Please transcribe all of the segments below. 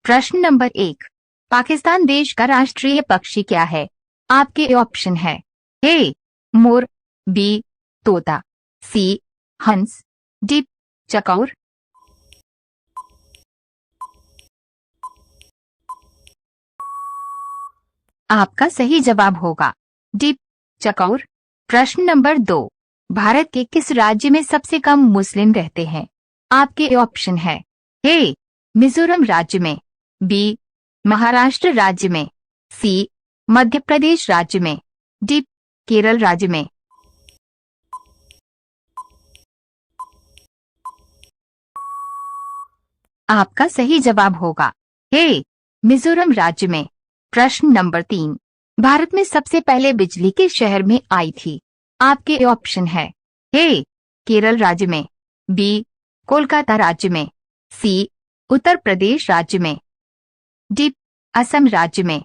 प्रश्न नंबर 1, पाकिस्तान देश का राष्ट्रीय पक्षी क्या है? आपके ऑप्शन है ए मोर, बी तोता, सी हंस, डी चकौर। आपका सही जवाब होगा डी चकौर। प्रश्न नंबर 2, भारत के किस राज्य में सबसे कम मुस्लिम रहते हैं? आपके ऑप्शन है ए मिजोरम राज्य में, बी महाराष्ट्र राज्य में, सी मध्य प्रदेश राज्य में, डी केरल राज्य में। आपका सही जवाब होगा ए मिजोरम राज्य में। प्रश्न नंबर 3, भारत में सबसे पहले बिजली किस शहर में आई थी? आपके ऑप्शन है ए केरल राज्य में, बी कोलकाता राज्य में, सी उत्तर प्रदेश राज्य में, डी असम राज्य में।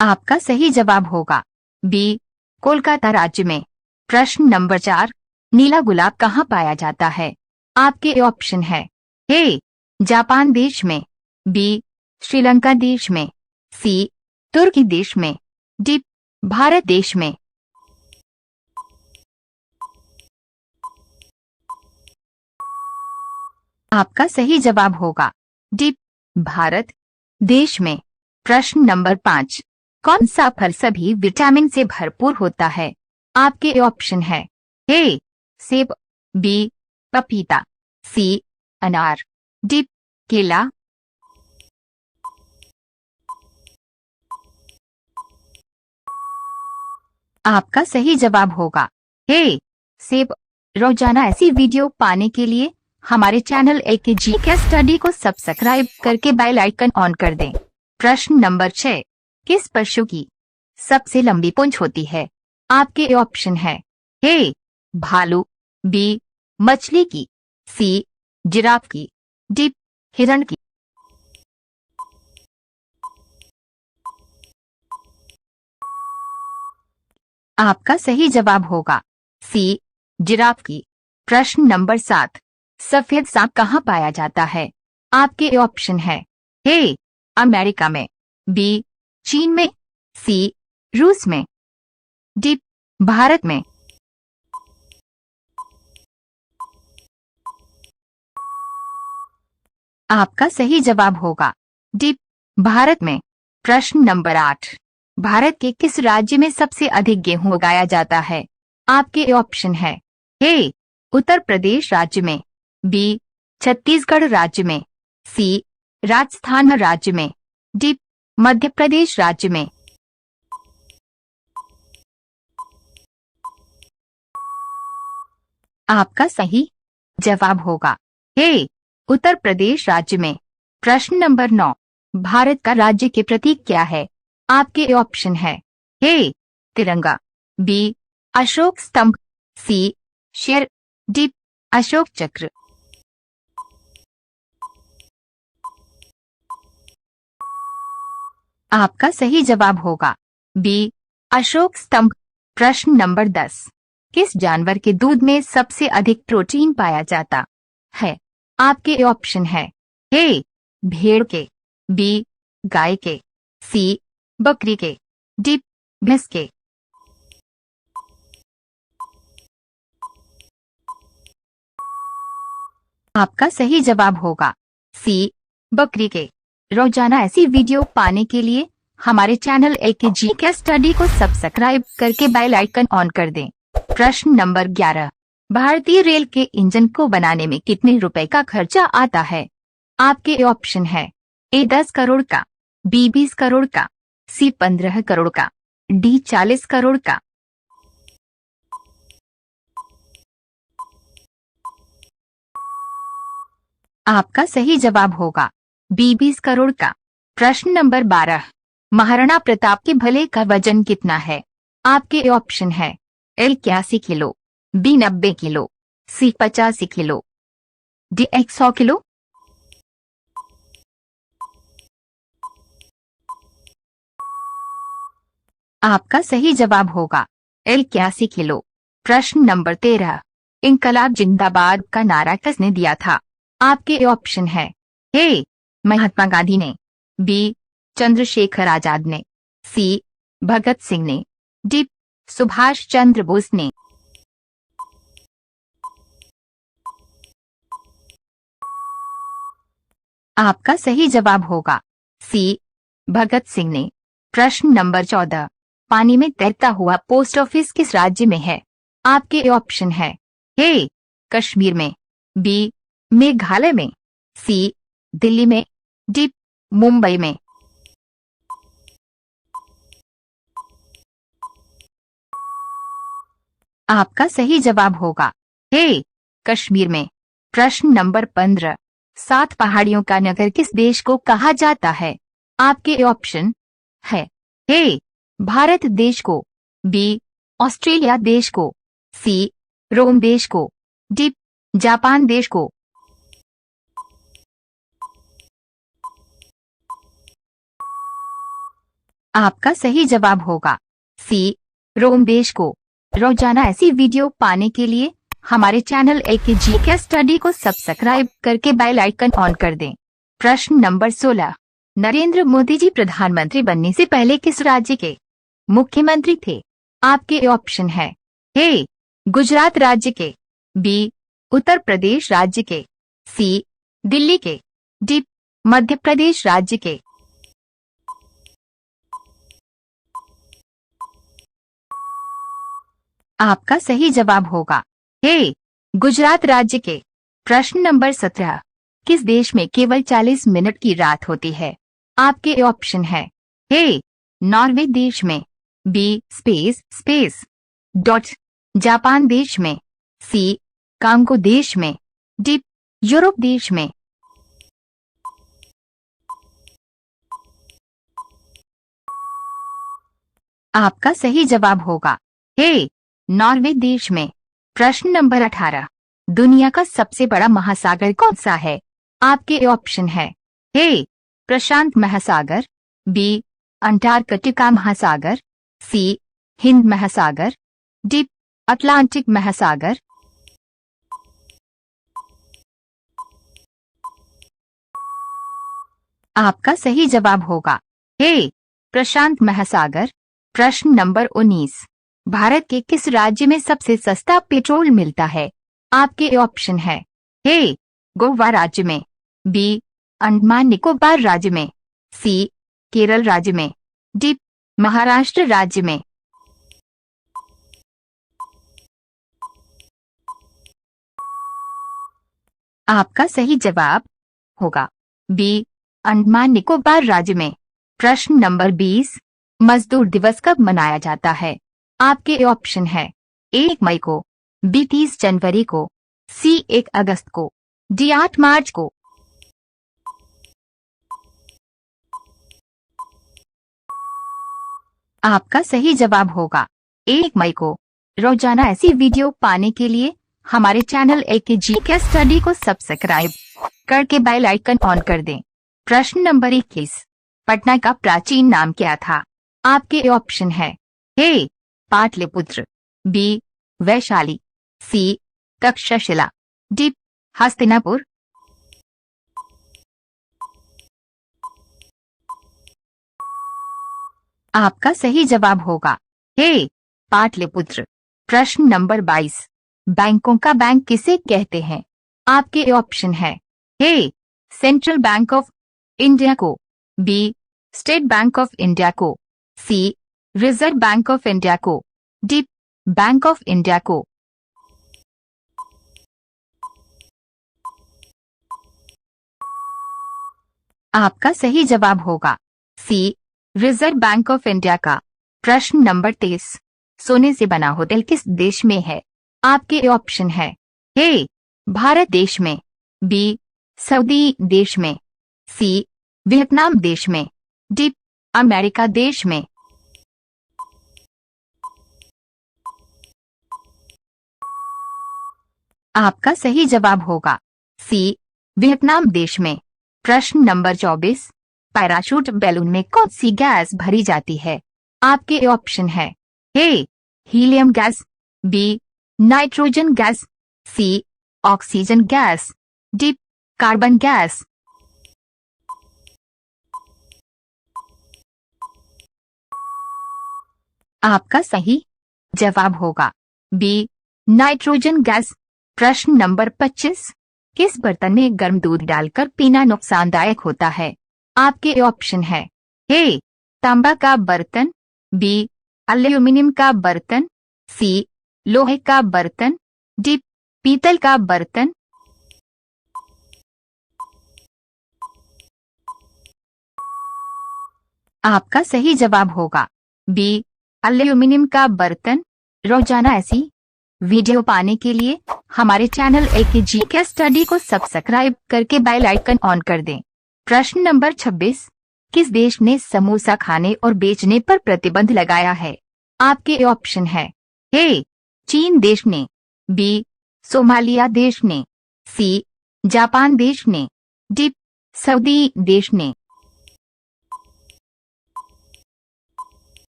आपका सही जवाब होगा बी कोलकाता राज्य में। प्रश्न नंबर 4, नीला गुलाब कहाँ पाया जाता है? आपके ऑप्शन है ए जापान देश में, बी श्रीलंका देश में, सी तुर्की देश में, डी भारत देश में। आपका सही जवाब होगा डी भारत देश में। प्रश्न नंबर 5, कौन सा फल सभी विटामिन से भरपूर होता है? आपके ऑप्शन है ए सेब, बी पपीता, सी अनार, डी केला। आपका सही जवाब होगा ए सेब। रोजाना ऐसी वीडियो पाने के लिए हमारे चैनल AKGK स्टडी को सब्सक्राइब करके बेल आइकन ऑन कर दें। प्रश्न नंबर 6, किस पशु की सबसे लंबी पूंछ होती है? आपके ऑप्शन है ए भालू, बी मछली की, सी जिराफ की, डी हिरण की। आपका सही जवाब होगा सी जिराफ की। प्रश्न नंबर 7, सफेद सांप कहाँ पाया जाता है? आपके ऑप्शन है ए अमेरिका में, बी चीन में, सी रूस में, डी भारत में। आपका सही जवाब होगा डी भारत में। प्रश्न नंबर 8, भारत के किस राज्य में सबसे अधिक गेहूं उगाया जाता है? आपके ऑप्शन है ए उत्तर प्रदेश राज्य में, बी छत्तीसगढ़ राज्य में, सी राजस्थान राज्य में, डी मध्य प्रदेश राज्य में। आपका सही जवाब होगा ए उत्तर प्रदेश राज्य में। प्रश्न नंबर 9, भारत का राज्य के प्रतीक क्या है? आपके ऑप्शन है ए तिरंगा, बी अशोक स्तंभ, सी शेर, डी अशोक चक्र। आपका सही जवाब होगा बी अशोक स्तंभ। प्रश्न नंबर 10, किस जानवर के दूध में सबसे अधिक प्रोटीन पाया जाता है? आपके ऑप्शन है ए भेड़ के, बी गाय के, सी बकरी के, डी भैंस के। आपका सही जवाब होगा सी बकरी के। रोजाना ऐसी वीडियो पाने के लिए हमारे चैनल AKGK स्टडी को सब्सक्राइब करके बेल आइकन ऑन कर दें। प्रश्न नंबर 11, भारतीय रेल के इंजन को बनाने में कितने रुपए का खर्चा आता है? आपके ऑप्शन है ए 10 करोड़ का, बी 20 करोड़ का, सी 15 करोड़ का, डी 40 करोड़ का। आपका सही जवाब होगा बी 20 करोड़ का। प्रश्न नंबर 12, महाराणा प्रताप के भले का वजन कितना है? आपके ऑप्शन है ए 81 किलो, बी 90 किलो, सी 85 किलो, डी 100 किलो। आपका सही जवाब होगा 81 किलो। प्रश्न नंबर 13, इनकलाब जिंदाबाद का नारा किसने दिया था? आपके ऑप्शन है। ए महात्मा गांधी ने, बी चंद्रशेखर आजाद ने, सी भगत सिंह ने, डी सुभाष चंद्र बोस ने। आपका सही जवाब होगा सी भगत सिंह ने। प्रश्न नंबर 14, पानी में तैरता हुआ पोस्ट ऑफिस किस राज्य में है? आपके ऑप्शन है। ए कश्मीर में, बी मेघालय में, सी दिल्ली में, डी मुंबई में। आपका सही जवाब होगा ए कश्मीर में। प्रश्न नंबर 15, 7 पहाड़ियों का नगर किस देश को कहा जाता है? आपके ऑप्शन है। ए भारत देश को, बी ऑस्ट्रेलिया देश को, सी रोम देश को, डी जापान देश को। आपका सही जवाब होगा सी रोम देश को। रोजाना ऐसी वीडियो पाने के लिए हमारे चैनल एकेजी के स्टडी को सब्सक्राइब करके बेल आइकन ऑन कर दें। प्रश्न नंबर 16, नरेंद्र मोदी जी प्रधानमंत्री बनने से पहले किस राज्य के मुख्यमंत्री थे? आपके ऑप्शन है। ए गुजरात राज्य के, बी उत्तर प्रदेश राज्य के, सी दिल्ली के, डी मध्य प्रदेश राज्य के। आपका सही जवाब होगा ए गुजरात राज्य के। प्रश्न नंबर 17, किस देश में केवल 40 मिनट की रात होती है? आपके ऑप्शन है। ए नॉर्वे देश में, बी स्पेस डॉट जापान देश में, सी कांगो देश में, डी यूरोप देश में। आपका सही जवाब होगा ए नॉर्वे देश में। प्रश्न नंबर 18, दुनिया का सबसे बड़ा महासागर कौन सा है? आपके ऑप्शन है। ए प्रशांत महासागर, बी अंटार्कटिका महासागर, सी हिंद महासागर, डी अटलांटिक महासागर। आपका सही जवाब होगा ए प्रशांत महासागर। प्रश्न नंबर 19, भारत के किस राज्य में सबसे सस्ता पेट्रोल मिलता है? आपके ऑप्शन है। ए गोवा राज्य में, बी अंडमान निकोबार राज्य में, सी केरल राज्य में, डी महाराष्ट्र राज्य में। आपका सही जवाब होगा बी अंडमान निकोबार राज्य में। प्रश्न नंबर 20, मजदूर दिवस कब मनाया जाता है? आपके ऑप्शन है। 1 मई को, बी 30 जनवरी को, सी 1 अगस्त को, डी 8 मार्च को। आपका सही जवाब होगा 1 मई को। रोजाना ऐसी वीडियो पाने के लिए हमारे चैनल एकेजी के स्टडी को सब्सक्राइब करके बेल आइकन ऑन कर दें। प्रश्न नंबर 21, पटना का प्राचीन नाम क्या था? आपके ऑप्शन है। ए पाटलिपुत्र, बी वैशाली, सी तक्षशिला, डी हस्तिनापुर। आपका सही जवाब होगा ए पाटलिपुत्र। प्रश्न नंबर 22, बैंकों का बैंक किसे कहते हैं? आपके ऑप्शन है। A Central Bank of India को, B State Bank of India को, C Reserve Bank of India को, डी बैंक ऑफ इंडिया को। आपका सही जवाब होगा C Reserve Bank of India का। प्रश्न नंबर 23, सोने से बना होटल किस देश में है? आपके ऑप्शन है। ए भारत देश में, बी सऊदी देश में, सी वियतनाम देश में, डी अमेरिका देश में। आपका सही जवाब होगा सी वियतनाम देश में। प्रश्न नंबर 24, पैराशूट बैलून में कौन सी गैस भरी जाती है? आपके ऑप्शन है। A helium gas, B nitrogen gas, C oxygen gas, D carbon gas. आपका सही जवाब होगा बी नाइट्रोजन गैस। प्रश्न नंबर 25, किस बर्तन में गर्म दूध डालकर पीना नुकसानदायक होता है? आपके ऑप्शन है ए तांबा का बर्तन, बी एल्यूमिनियम का बर्तन, सी लोहे का बर्तन, डी पीतल का बर्तन। आपका सही जवाब होगा बी एल्यूमिनियम का बर्तन। रोजाना ऐसी वीडियो पाने के लिए हमारे चैनल एकेजी के स्टडी को सब्सक्राइब करके बेल आइकन ऑन कर दें। प्रश्न नंबर 26, किस देश ने समोसा खाने और बेचने पर प्रतिबंध लगाया है? आपके ऑप्शन है ए चीन देश ने, बी सोमालिया देश ने, सी जापान देश ने, डी सऊदी देश ने।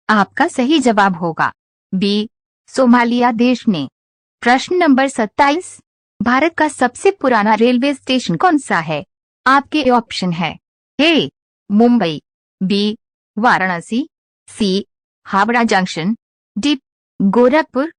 आपका सही जवाब होगा बी सोमालिया देश ने। प्रश्न नंबर 27, भारत का सबसे पुराना रेलवे स्टेशन कौन सा है? आपके ऑप्शन है ए मुंबई, बी वाराणसी, सी हावड़ा जंक्शन, डी गोरखपुर।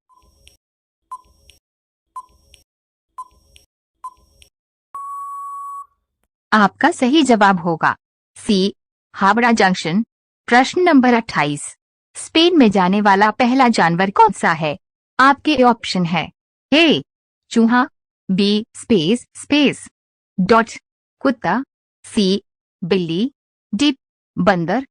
आपका सही जवाब होगा सी हावड़ा जंक्शन। प्रश्न नंबर 28, स्पेन में जाने वाला पहला जानवर कौन सा है? आपके ऑप्शन है ए चूहा, बी स्पेस डॉट कुत्ता, सी बिल्ली, डी बंदर।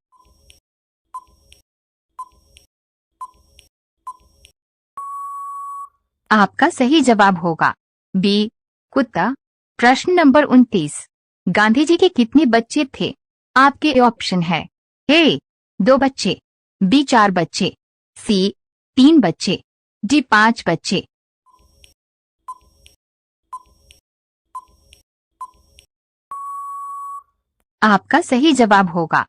आपका सही जवाब होगा बी कुत्ता। प्रश्न नंबर 29, गांधी जी के कितने बच्चे थे? आपके ऑप्शन है ए 2 बच्चे, बी 4 बच्चे, सी 3 बच्चे, डी 5 बच्चे। आपका सही जवाब होगा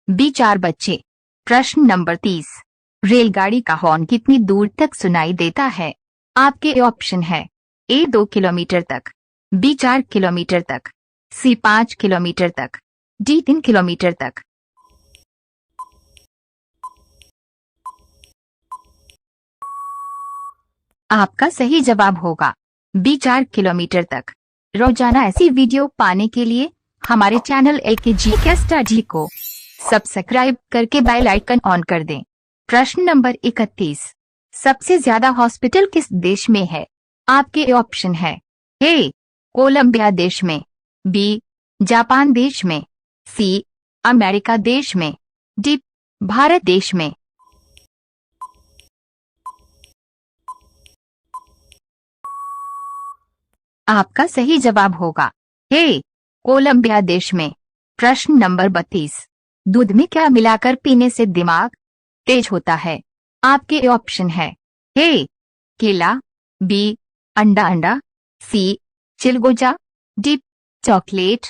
बी 4 बच्चे। प्रश्न नंबर 30, रेलगाड़ी का हॉर्न कितनी दूर तक सुनाई देता है? आपके ऑप्शन है ए 2 किलोमीटर तक, बी 4 किलोमीटर तक, सी 5 किलोमीटर तक, डी 3 किलोमीटर तक। आपका सही जवाब होगा बी 4 किलोमीटर तक। रोजाना ऐसी वीडियो पाने के लिए हमारे चैनल एकेजी के स्टडी को सब्सक्राइब करके बेल आइकन ऑन कर दें। प्रश्न नंबर 31, सबसे ज्यादा हॉस्पिटल किस देश में है? आपके ऑप्शन है ए कोलंबिया देश में, बी जापान देश में, सी अमेरिका देश में, डी भारत देश में। आपका सही जवाब होगा ए कोलंबिया देश में। प्रश्न नंबर 32, दूध में क्या मिलाकर पीने से दिमाग तेज होता है? आपके ऑप्शन है ए केला, बी अंडा, सी चिलगोजा, डी चॉकलेट।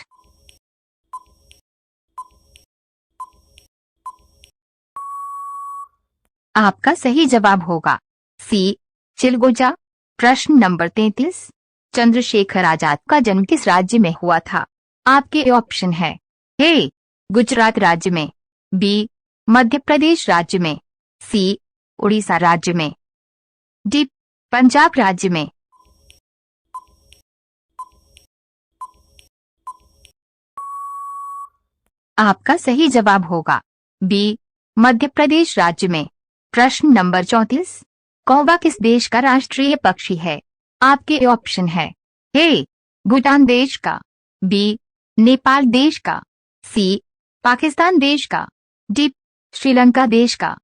आपका सही जवाब होगा सी चिलगोजा। प्रश्न नंबर 33, चंद्रशेखर आजाद का जन्म किस राज्य में हुआ था? आपके ऑप्शन है ए गुजरात राज्य में, बी मध्य प्रदेश राज्य में, सी उड़ीसा राज्य में, डी पंजाब राज्य में। आपका सही जवाब होगा बी मध्य प्रदेश राज्य में। प्रश्न नंबर 34, कौवा किस देश का राष्ट्रीय पक्षी है? आपके ऑप्शन है ए भूटान देश का, बी नेपाल देश का, सी पाकिस्तान देश का, डी श्रीलंका देश का।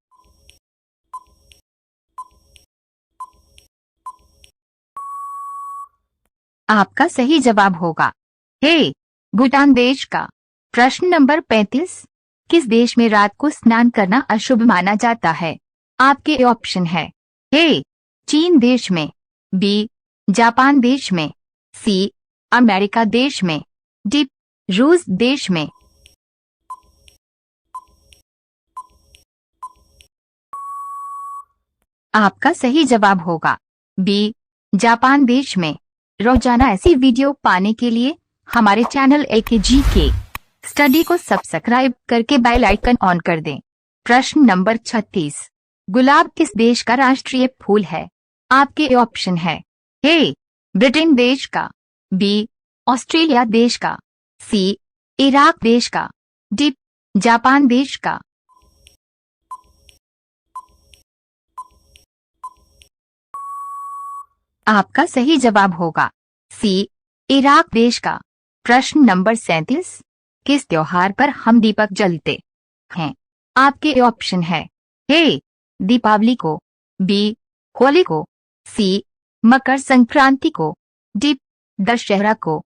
आपका सही जवाब होगा ए भूटान देश का। प्रश्न नंबर 35, किस देश में रात को स्नान करना अशुभ माना जाता है? आपके ऑप्शन है ए चीन देश में, बी जापान देश में, सी अमेरिका देश में, डी रूस देश में। आपका सही जवाब होगा बी, जापान देश में। रोजाना ऐसी वीडियो पाने के लिए हमारे चैनल LKG के स्टडी को सब्सक्राइब करके बेल आइकन ऑन कर दें। प्रश्न नंबर 36, गुलाब किस देश का राष्ट्रीय फूल है? आपके ऑप्शन है ए, ब्रिटेन देश का, बी, ऑस्ट्रेलिया देश का, सी, इराक देश का, डी, जापान देश का। आपका सही जवाब होगा सी, इराक देश का। प्रश्न नंबर 37, किस त्योहार पर हम दीपक जलते हैं? आपके ऑप्शन है ए, दीपावली को, बी, होली को, सी, मकर संक्रांति को, डी, दशहरा को।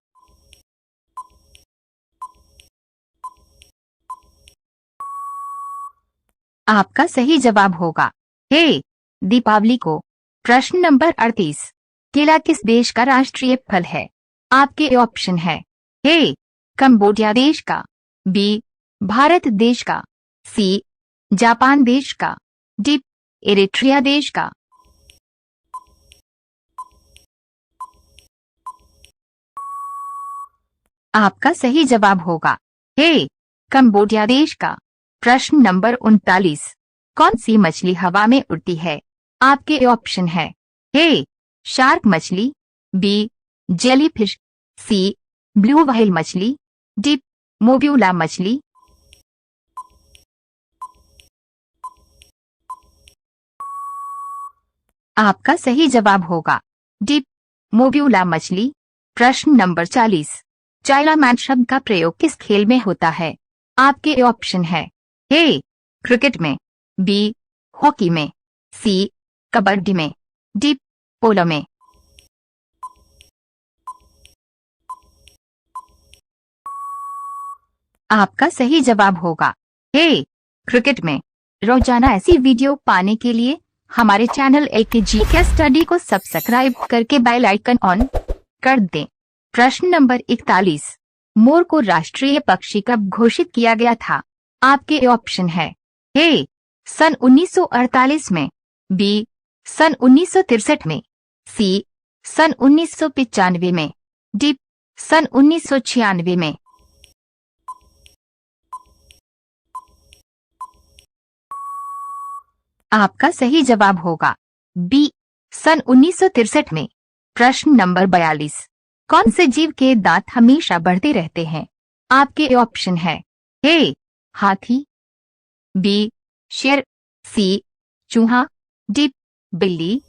आपका सही जवाब होगा ए, दीपावली को। प्रश्न नंबर 38, केला किस देश का राष्ट्रीय फल है? आपके ऑप्शन है ए, कंबोडिया देश का, बी, भारत देश का, सी, जापान देश का, डी, इरिट्रिया देश का। आपका सही जवाब होगा ए, कंबोडिया देश का। प्रश्न नंबर 39, कौन सी मछली हवा में उड़ती है? आपके ऑप्शन है ए, शार्क मछली, बी, जेलीफिश, सी, ब्लू व्हेल मछली, डी, मोब्यूला मछली। आपका सही जवाब होगा डी, मोब्यूला मछली। प्रश्न नंबर 40, चाइनामैन शब्द का प्रयोग किस खेल में होता है? आपके ऑप्शन है ए, क्रिकेट में, बी, हॉकी में, सी, कबड्डी में, डी, पोलो में। आपका सही जवाब होगा ए, क्रिकेट में। रोजाना ऐसी वीडियो पाने के लिए हमारे चैनल LKG के स्टडी को सब्सक्राइब करके बेल आइकन ऑन कर दें। प्रश्न नंबर 41, मोर को राष्ट्रीय पक्षी कब घोषित किया गया था? आपके ऑप्शन है ए, सन 1948 में, बी, सन 1963 में, सी, सन 1995 में, डी, सन 1996 में। आपका सही जवाब होगा बी, सन 1963 में। प्रश्न नंबर 42, कौन से जीव के दांत हमेशा बढ़ते रहते हैं? आपके ऑप्शन है ए, हाथी, बी, शेर, सी, चूहा, डी, बिल्ली।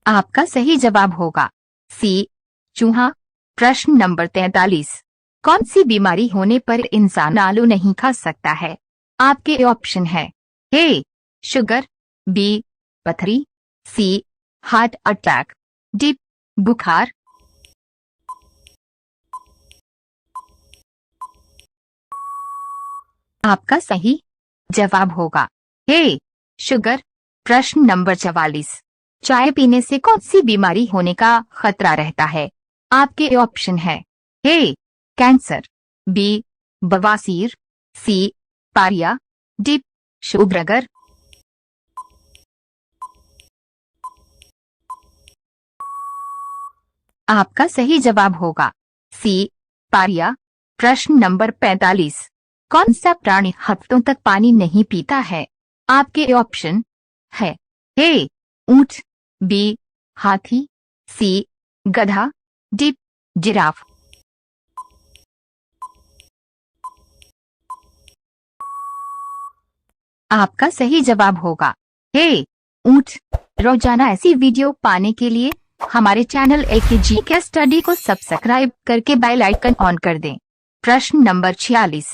आपका सही जवाब होगा सी, चूहा। प्रश्न नंबर 43, कौन सी बीमारी होने पर इंसान आलू नहीं खा सकता है? आपके ऑप्शन है ए, शुगर, बी, पथरी, सी, हार्ट अटैक, डी, बुखार। आपका सही जवाब होगा ए, शुगर। प्रश्न नंबर 44, चाय पीने से कौन सी बीमारी होने का खतरा रहता है? आपके ऑप्शन है ए, कैंसर, बी, बवासीर, सी, पारिया, डी, शुगर। आपका सही जवाब होगा सी, पारिया। प्रश्न नंबर 45, कौन सा प्राणी हफ्तों तक पानी नहीं पीता है? आपके ऑप्शन है ए, ऊंट, बी, हाथी, सी, गधा, डी, जिराफ। आपका सही जवाब होगा ए, ऊंट। रोजाना ऐसी वीडियो पाने के लिए हमारे चैनल LKG के स्टडी को सब्सक्राइब करके बेल आइकन ऑन कर दें। प्रश्न नंबर 46,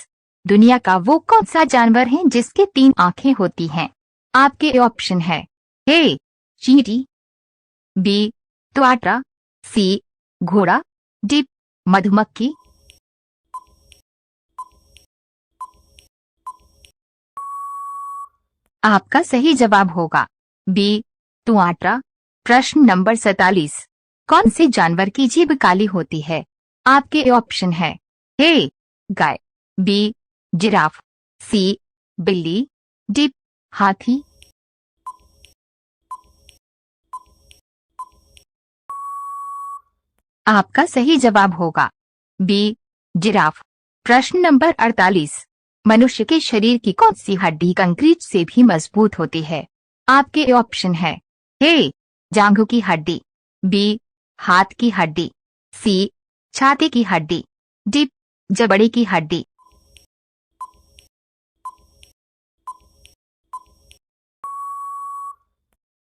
दुनिया का वो कौन सा जानवर है जिसके 3 आंखें होती हैं? आपके ऑप्शन है ए, चींटी, बी, त्वाटा, सी, घोड़ा, डी, मधुमक्खी। आपका सही जवाब होगा बी, त्वाटा। प्रश्न नंबर 47, कौन से जानवर की जीभ काली होती है? आपके ऑप्शन है ए, गाय, बी, जिराफ, सी बिल्ली, डी हाथी। आपका सही जवाब होगा बी जिराफ। प्रश्न नंबर 48, मनुष्य के शरीर की कौन सी हड्डी कंक्रीट से भी मजबूत होती है? आपके ऑप्शन है ए जांघों की हड्डी, बी हाथ की हड्डी, सी छाती की हड्डी, डी जबड़े की हड्डी।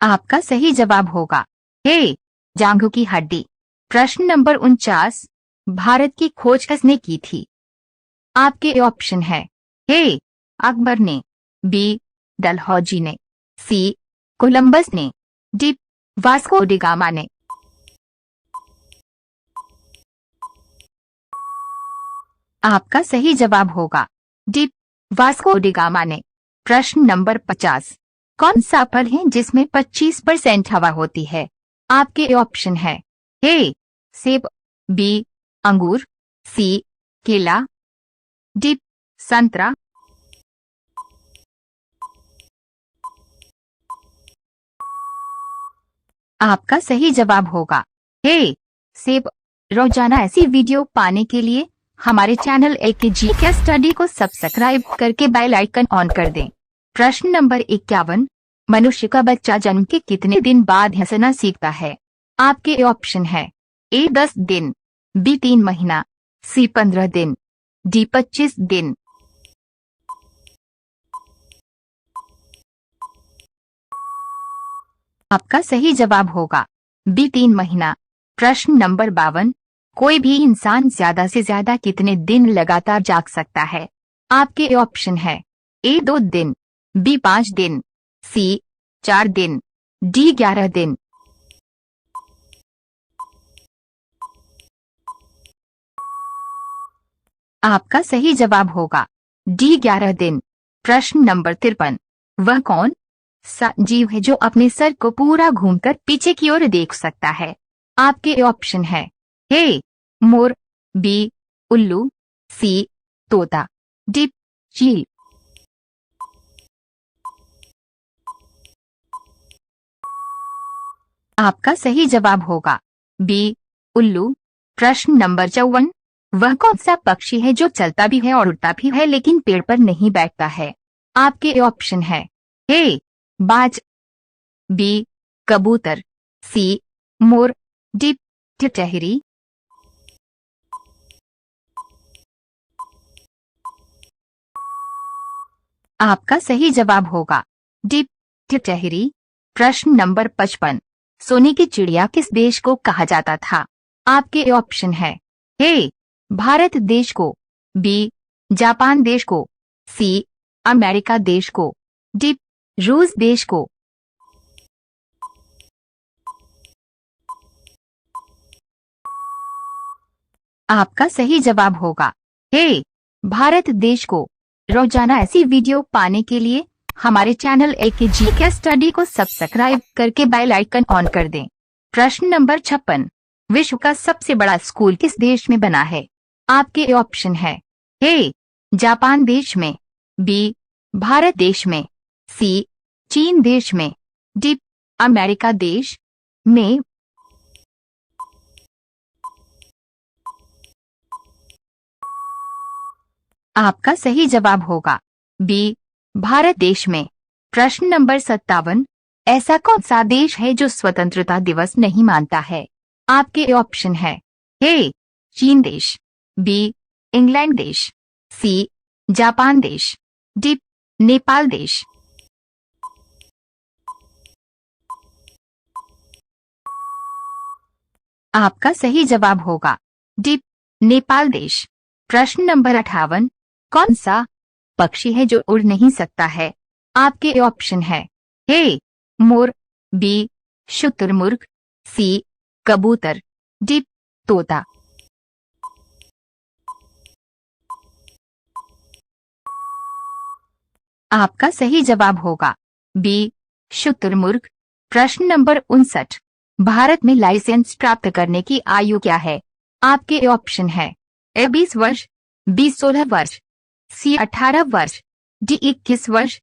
आपका सही जवाब होगा ए जांघों की हड्डी। प्रश्न नंबर 49, भारत की खोज किसने की थी? आपके ऑप्शन है ए अकबर ने, बी डलहौजी ने, सी कोलंबस ने, डी वास्को डी गामा ने। आपका सही जवाब होगा डी वास्को डी गामा ने। प्रश्न नंबर 50, कौन सा फल है जिसमें 25% हवा होती है? आपके ऑप्शन है ए सेब, बी अंगूर, सी केला, डी संतरा। आपका सही जवाब होगा ए सेब। रोजाना ऐसी वीडियो पाने के लिए हमारे चैनल एलकेजी के स्टडी को सब्सक्राइब करके बेल आइकन ऑन कर दें। प्रश्न नंबर 51, मनुष्य का बच्चा जन्म के कितने दिन बाद हंसना सीखता है? आपके ऑप्शन है ए 10 दिन, बी 3 महीना, सी 15 दिन, डी 25 दिन। आपका सही जवाब होगा बी 3 महीना। प्रश्न नंबर 52, कोई भी इंसान ज्यादा से ज्यादा कितने दिन लगातार जाग सकता है? आपके ऑप्शन है ए 2 दिन, बी 5 दिन, सी 4 दिन, डी 11 दिन। आपका सही जवाब होगा डी 11 दिन। प्रश्न नंबर 53, वह कौन सा जीव है जो अपने सर को पूरा घूमकर पीछे की ओर देख सकता है? आपके ऑप्शन है ए मोर, बी उल्लू, सी तोता, डी चील। आपका सही जवाब होगा बी उल्लू। प्रश्न नंबर 54, वह कौन सा पक्षी है जो चलता भी है और उड़ता भी है लेकिन पेड़ पर नहीं बैठता है? आपके ऑप्शन है ए बाज, बी कबूतर, सी मोर, डी टिटहरी। आपका सही जवाब होगा डी टिटहरी। प्रश्न नंबर 55, सोने की चिड़िया किस देश को कहा जाता था? आपके ऑप्शन है ए भारत देश को, बी जापान देश को, सी अमेरिका देश को, डी रूस देश को। आपका सही जवाब होगा ए भारत देश को। रोजाना ऐसी वीडियो पाने के लिए हमारे चैनल एलकेजी के स्टडी को सब्सक्राइब करके बेल आइकन ऑन कर दें। प्रश्न नंबर 56, विश्व का सबसे बड़ा स्कूल किस देश में बना है? आपके ऑप्शन है ए जापान देश में, बी भारत देश में, सी चीन देश में, डी अमेरिका देश में। आपका सही जवाब होगा बी भारत देश में। प्रश्न नंबर 57, ऐसा कौन सा देश है जो स्वतंत्रता दिवस नहीं मानता है? आपके ऑप्शन है ए चीन देश, बी इंग्लैंड देश, सी जापान देश, डी नेपाल देश। आपका सही जवाब होगा डी नेपाल देश। प्रश्न नंबर 58, कौन सा पक्षी है जो उड़ नहीं सकता है? आपके ऑप्शन है ए मोर, बी शुतुरमुर्ग, सी कबूतर, डी तोता। आपका सही जवाब होगा बी शुतुरमुर्ग। प्रश्न नंबर 59, भारत में लाइसेंस प्राप्त करने की आयु क्या है? आपके ऑप्शन है ए 20 वर्ष, बी 16 वर्ष, सी 18 वर्ष, डी 21 वर्ष,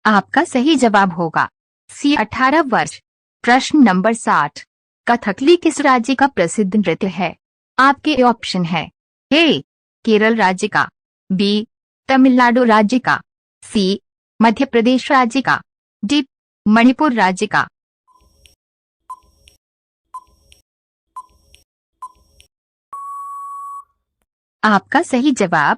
आपका सही जवाब होगा सी 18 वर्ष। प्रश्न नंबर 60, कथकली किस राज्य का प्रसिद्ध नृत्य है? आपके ऑप्शन है ए केरल राज्य का, बी तमिलनाडु राज्य का, सी मध्य प्रदेश राज्य का, डी मणिपुर राज्य का। आपका सही जवाब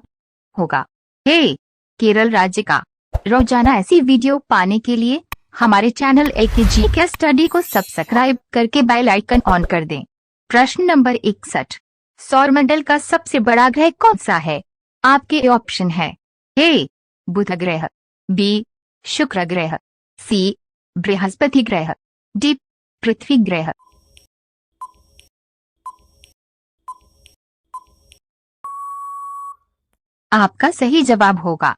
होगा ए केरल राज्य का। रोजाना ऐसी वीडियो पाने के लिए हमारे चैनल एकेजी के स्टडी को सब्सक्राइब करके बेल आइकन ऑन कर दें। प्रश्न नंबर 61, सौरमंडल का सबसे बड़ा ग्रह कौन सा है? आपके ऑप्शन है ए बुध ग्रह, बी शुक्र ग्रह, सी बृहस्पति ग्रह, डी पृथ्वी ग्रह। आपका सही जवाब होगा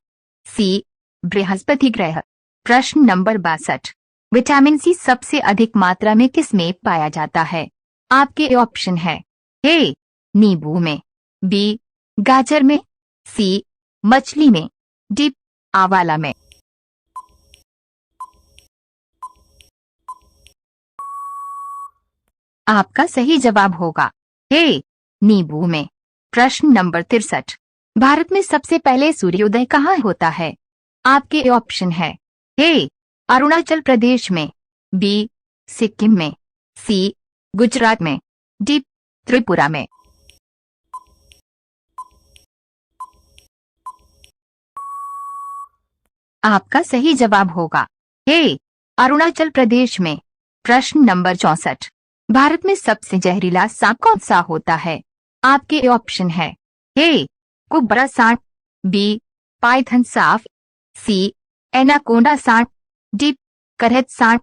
सी बृहस्पति ग्रह। प्रश्न नंबर 62, विटामिन सी सबसे अधिक मात्रा में किस में पाया जाता है? आपके ऑप्शन है ए नींबू में, बी गाजर में, सी मछली में, डी आंवला में। आपका सही जवाब होगा ए नींबू में। प्रश्न नंबर 63, भारत में सबसे पहले सूर्योदय कहाँ होता है? आपके ऑप्शन है ए अरुणाचल प्रदेश में, बी सिक्किम में, सी गुजरात में, डी त्रिपुरा में। आपका सही जवाब होगा ए अरुणाचल प्रदेश में। प्रश्न नंबर 64, भारत में सबसे जहरीला सांप कौन सा होता है? आपके ऑप्शन है ए कुबरा सांप, बी पाइथन सांप, सी एनाकोंडा सांप, डी करहत सांप।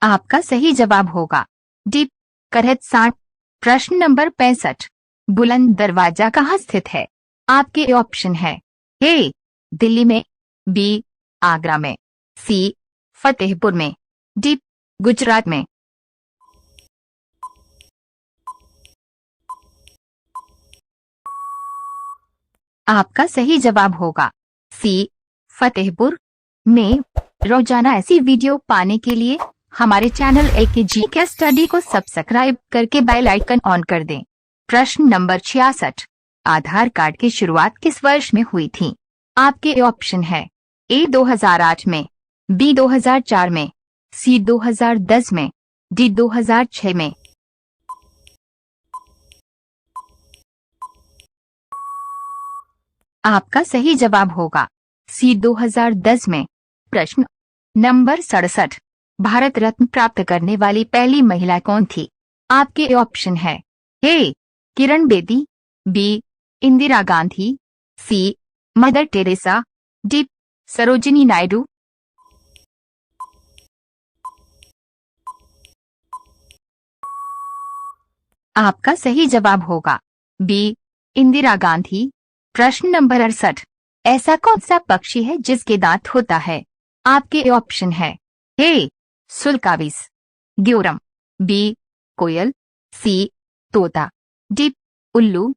आपका सही जवाब होगा डी करहत सांप। प्रश्न नंबर 65, बुलंद दरवाजा कहाँ स्थित है? आपके ऑप्शन है ए दिल्ली में, बी आगरा में, सी फतेहपुर में, डी गुजरात में। आपका सही जवाब होगा सी फतेहपुर में। रोजाना ऐसी वीडियो पाने के लिए हमारे चैनल एकेजी के स्टडी को सब्सक्राइब करके बेल आइकन ऑन कर दें। प्रश्न नंबर 66, आधार कार्ड की शुरुआत किस वर्ष में हुई थी? आपके ऑप्शन है ए 2008 में, बी 2004 में, सी 2010 में, डी 2006 में। आपका सही जवाब होगा सी 2010 में। प्रश्न नंबर 67, भारत रत्न प्राप्त करने वाली पहली महिला कौन थी? आपके ऑप्शन है A Kiran Bedi, B Indira Gandhi, C Mother Teresa, D Sarojini Naidu. आपका सही जवाब होगा बी इंदिरा गांधी। प्रश्न नंबर 68, ऐसा कौन सा पक्षी है जिसके दांत होता है? आपके ऑप्शन है ए सुलकाविस, ग्योरम, बी कोयल, सी तोता, डी उल्लू।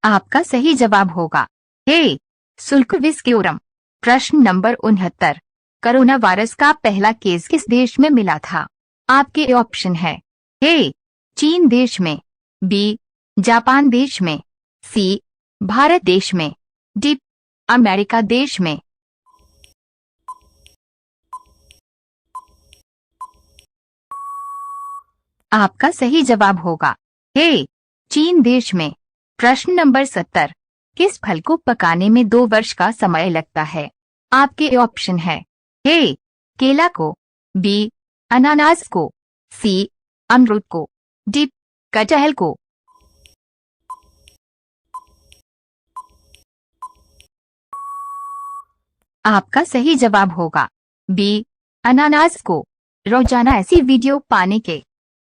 आपका सही जवाब होगा ए सुलकाविस ग्योरम। प्रश्न नंबर 69, कोरोना वायरस का पहला केस किस देश में मिला था? आपके ऑप्शन है ए चीन देश में, बी जापान देश में, सी भारत देश में, डी अमेरिका देश में। आपका सही जवाब होगा ए चीन देश में। प्रश्न नंबर 70, किस फल को पकाने में 2 वर्ष का समय लगता है? आपके ऑप्शन है ए केला को, बी अनानास को, सी अमरूद को, डी कटहल को। आपका सही जवाब होगा बी अनानास को। रोजाना ऐसी वीडियो पाने के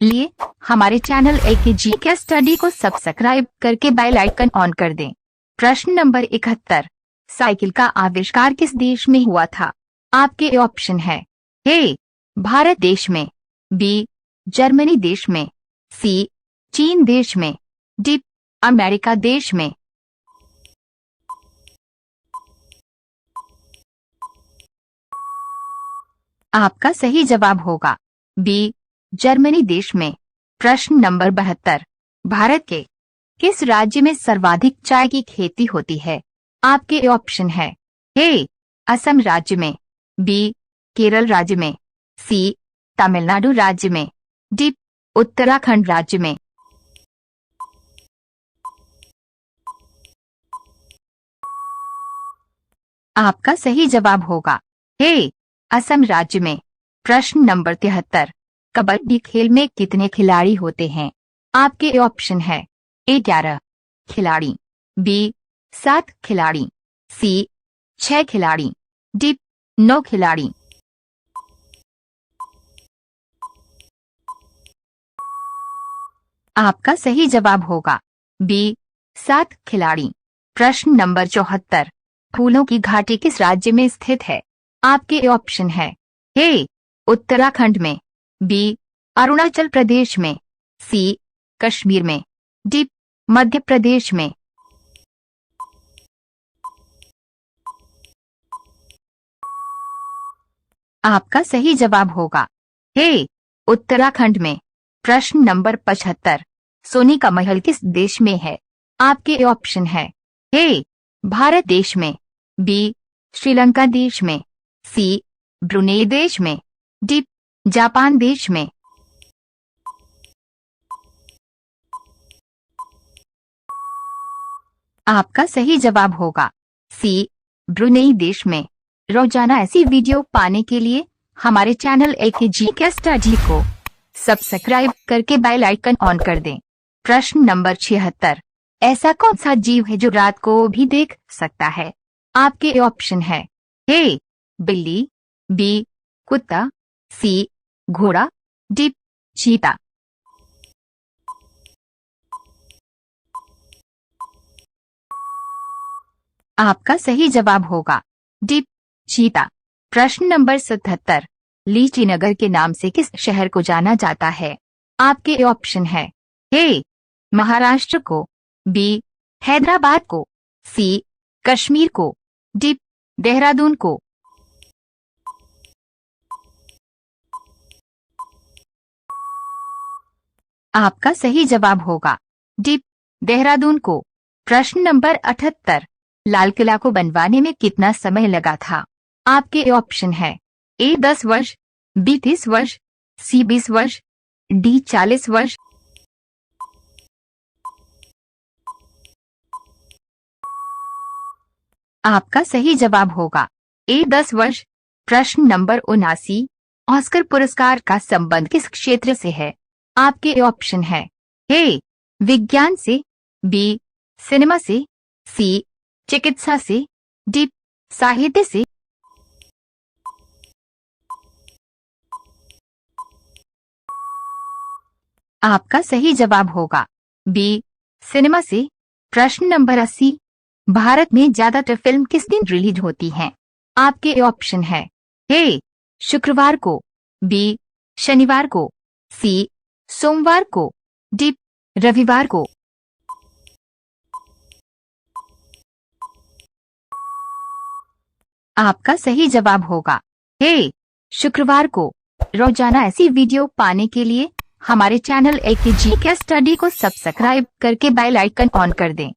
लिए हमारे चैनल एकेजी के स्टडी को सब्सक्राइब करके बेल आइकन ऑन कर दें। प्रश्न नंबर 71, साइकिल का आविष्कार किस देश में हुआ था? आपके ऑप्शन है ए भारत देश में, बी जर्मनी देश में, सी चीन देश में, डी अमेरिका देश में। आपका सही जवाब होगा बी जर्मनी देश में। प्रश्न नंबर 72, भारत के किस राज्य में सर्वाधिक चाय की खेती होती है? आपके ऑप्शन है ए असम राज्य में, बी केरल राज्य में, सी तमिलनाडु राज्य में, डी उत्तराखंड राज्य में। आपका सही जवाब होगा ए असम राज्य में। प्रश्न नंबर 73, कबड्डी खेल में कितने खिलाड़ी होते हैं? आपके ऑप्शन है ए 11 खिलाड़ी, बी 7 खिलाड़ी, सी 6 खिलाड़ी, डी 9 खिलाड़ी। आपका सही जवाब होगा बी 7 खिलाड़ी। प्रश्न नंबर 74, फूलों की घाटी किस राज्य में स्थित है? आपके ऑप्शन है ए उत्तराखंड में, बी अरुणाचल प्रदेश में, सी कश्मीर में, डी मध्य प्रदेश में। आपका सही जवाब होगा ए उत्तराखंड में। प्रश्न नंबर 75, सोने का महल किस देश में है? आपके ऑप्शन है ए भारत देश में, बी श्रीलंका देश में, सी ब्रुनेई देश में, डी जापान देश में। आपका सही जवाब होगा सी ब्रुनेई देश में। रोजाना ऐसी वीडियो पाने के लिए हमारे चैनल एकेजी के स्टडी को सब्सक्राइब करके बेल आइकन ऑन कर दें। प्रश्न नंबर 76, ऐसा कौन सा जीव है जो रात को भी देख सकता है? आपके ऑप्शन है ए बिल्ली, बी कुत्ता, सी घोड़ा, डी चीता। आपका सही जवाब होगा डी चीता। प्रश्न नंबर 77, लीची नगर के नाम से किस शहर को जाना जाता है? आपके ऑप्शन है ए महाराष्ट्र को, बी हैदराबाद को, सी कश्मीर को, डी देहरादून को। आपका सही जवाब होगा डी देहरादून को। प्रश्न नंबर 78, लाल किला को बनवाने में कितना समय लगा था? आपके ऑप्शन है ए 10 वर्ष, बी 30 वर्ष, सी 20 वर्ष, डी 40 वर्ष। आपका सही जवाब होगा ए 10 वर्ष। प्रश्न नंबर 79, ऑस्कर पुरस्कार का संबंध किस क्षेत्र से है? आपके ऑप्शन है ए विज्ञान से, बी सिनेमा से, सी चिकित्सा से, डी साहित्य से। आपका सही जवाब होगा बी सिनेमा से। प्रश्न नंबर 80, भारत में ज्यादातर फिल्म किस दिन रिलीज होती हैं? आपके ऑप्शन है ए शुक्रवार को, बी शनिवार को, सी सोमवार को, डी रविवार को। आपका सही जवाब होगा ए शुक्रवार को। रोजाना ऐसी वीडियो पाने के लिए हमारे चैनल एकेजी के स्टडी को सब्सक्राइब करके बेल आइकन ऑन कर दें।